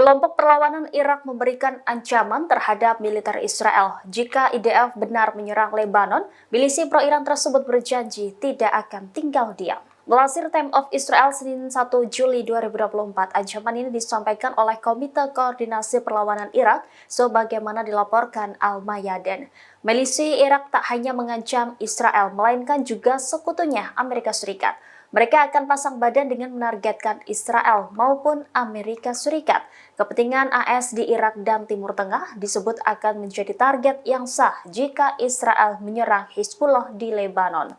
Kelompok perlawanan Irak memberikan ancaman terhadap militer Israel. Jika IDF benar menyerang Lebanon, milisi pro-Iran tersebut berjanji tidak akan tinggal diam. Melansir Time of Israel Senin 1 Juli 2024, ancaman ini disampaikan oleh Komite Koordinasi Perlawanan Irak sebagaimana dilaporkan Al-Mayadin. Milisi Irak tak hanya mengancam Israel, melainkan juga sekutunya Amerika Serikat. Mereka akan pasang badan dengan menargetkan Israel maupun Amerika Serikat. Kepentingan AS di Irak dan Timur Tengah disebut akan menjadi target yang sah jika Israel menyerang Hizbullah di Lebanon.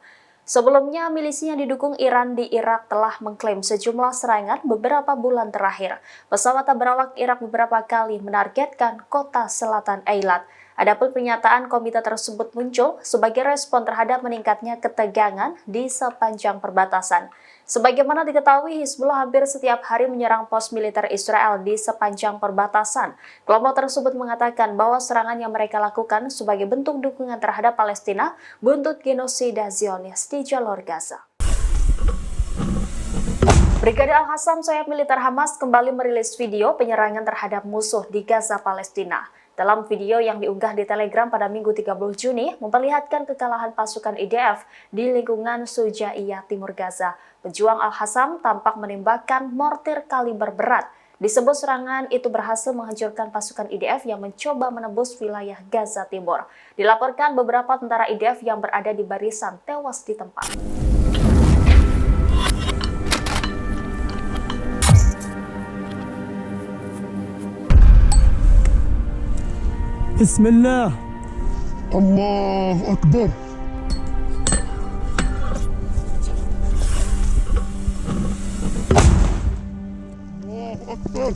Sebelumnya, milisi yang didukung Iran di Irak telah mengklaim sejumlah serangan beberapa bulan terakhir. Pesawat berawak Irak beberapa kali menargetkan kota selatan Eilat. Adapun pernyataan komite tersebut muncul sebagai respon terhadap meningkatnya ketegangan di sepanjang perbatasan. Sebagaimana diketahui, Hizbullah hampir setiap hari menyerang pos militer Israel di sepanjang perbatasan. Kelompok tersebut mengatakan bahwa serangan yang mereka lakukan sebagai bentuk dukungan terhadap Palestina buntut genosida Zionis di jalur Gaza. Brigadir Al-Qassam, sayap militer Hamas, kembali merilis video penyerangan terhadap musuh di Gaza, Palestina. Dalam video yang diunggah di Telegram pada Minggu 30 Juni, memperlihatkan kekalahan pasukan IDF di lingkungan Sujaiyah Timur Gaza. Pejuang Al-Qassam tampak menembakkan mortir kaliber berat. Disebut serangan itu berhasil menghancurkan pasukan IDF yang mencoba menembus wilayah Gaza Timur. Dilaporkan beberapa tentara IDF yang berada di barisan tewas di tempat. بسم الله الله أكبر. الله أكبر.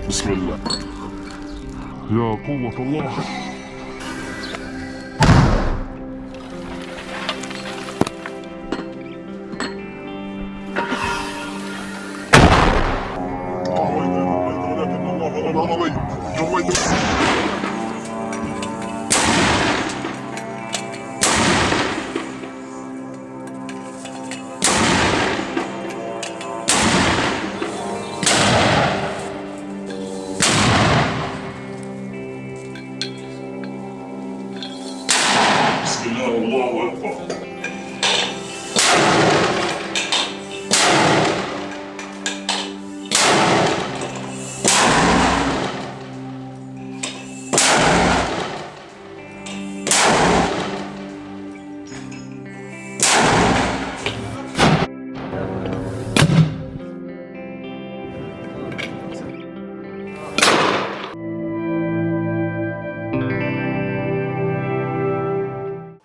بسم الله يا قوة الله. الله أكبر.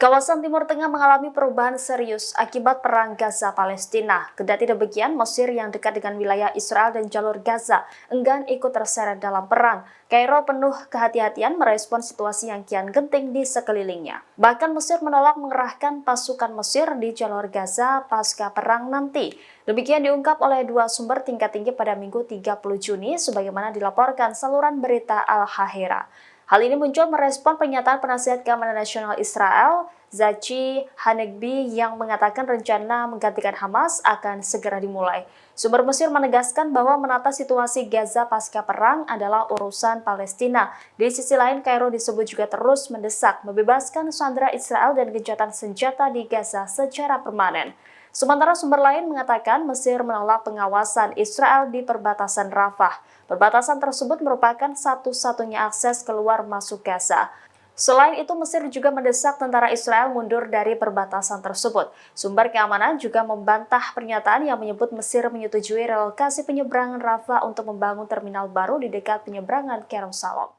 Kawasan Timur Tengah mengalami perubahan serius akibat perang Gaza-Palestina. Kendati demikian, Mesir yang dekat dengan wilayah Israel dan jalur Gaza enggan ikut terseret dalam perang. Kairo penuh kehati-hatian merespon situasi yang kian genting di sekelilingnya. Bahkan Mesir menolak mengerahkan pasukan Mesir di jalur Gaza pasca perang nanti. Demikian diungkap oleh dua sumber tingkat tinggi pada Minggu 30 Juni sebagaimana dilaporkan saluran berita Al-Qahirah. Hal ini muncul merespon pernyataan penasihat Keamanan Nasional Israel, Zachi Hanegbi, yang mengatakan rencana menggantikan Hamas akan segera dimulai. Sumber Mesir menegaskan bahwa menata situasi Gaza pasca perang adalah urusan Palestina. Di sisi lain, Kairo disebut juga terus mendesak membebaskan sandera Israel dan gencatan senjata di Gaza secara permanen. Sementara sumber lain mengatakan Mesir menolak pengawasan Israel di perbatasan Rafah. Perbatasan tersebut merupakan satu-satunya akses keluar masuk Gaza. Selain itu, Mesir juga mendesak tentara Israel mundur dari perbatasan tersebut. Sumber keamanan juga membantah pernyataan yang menyebut Mesir menyetujui relokasi penyeberangan Rafah untuk membangun terminal baru di dekat penyeberangan Kerem Salom.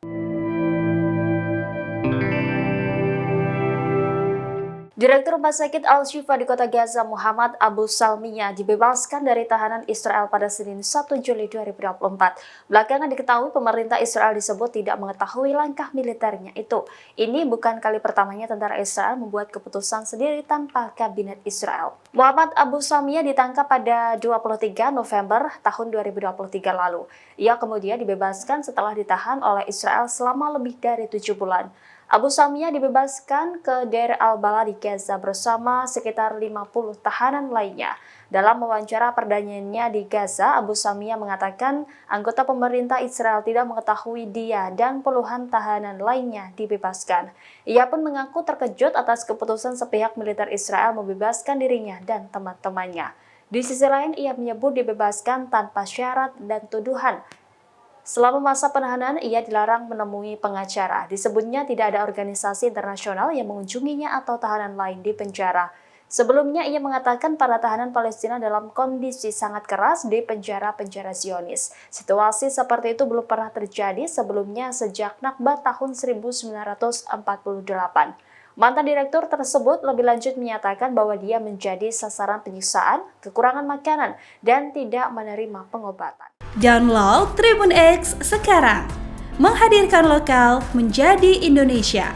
Direktur Rumah Sakit Al-Shifa di Kota Gaza, Muhammad Abu Salmiya, dibebaskan dari tahanan Israel pada Senin 1 Juli 2024. Belakangan diketahui pemerintah Israel disebut tidak mengetahui langkah militernya itu. Ini bukan kali pertamanya tentara Israel membuat keputusan sendiri tanpa kabinet Israel. Muhammad Abu Salmiya ditangkap pada 23 November tahun 2023 lalu. Ia kemudian dibebaskan setelah ditahan oleh Israel selama lebih dari 7 bulan. Abu Samia dibebaskan ke Deir al-Bala di Gaza bersama sekitar 50 tahanan lainnya. Dalam wawancara perdananya di Gaza, Abu Samia mengatakan anggota pemerintah Israel tidak mengetahui dia dan puluhan tahanan lainnya dibebaskan. Ia pun mengaku terkejut atas keputusan sepihak militer Israel membebaskan dirinya dan teman-temannya. Di sisi lain, ia menyebut dibebaskan tanpa syarat dan tuduhan. Selama masa penahanan, ia dilarang menemui pengacara. Disebutnya tidak ada organisasi internasional yang mengunjunginya atau tahanan lain di penjara. Sebelumnya, ia mengatakan para tahanan Palestina dalam kondisi sangat keras di penjara-penjara Zionis. Situasi seperti itu belum pernah terjadi sebelumnya sejak Nakba tahun 1948. Mantan direktur tersebut lebih lanjut menyatakan bahwa dia menjadi sasaran penyiksaan, kekurangan makanan, dan tidak menerima pengobatan. Download Tribun X sekarang, menghadirkan lokal menjadi Indonesia.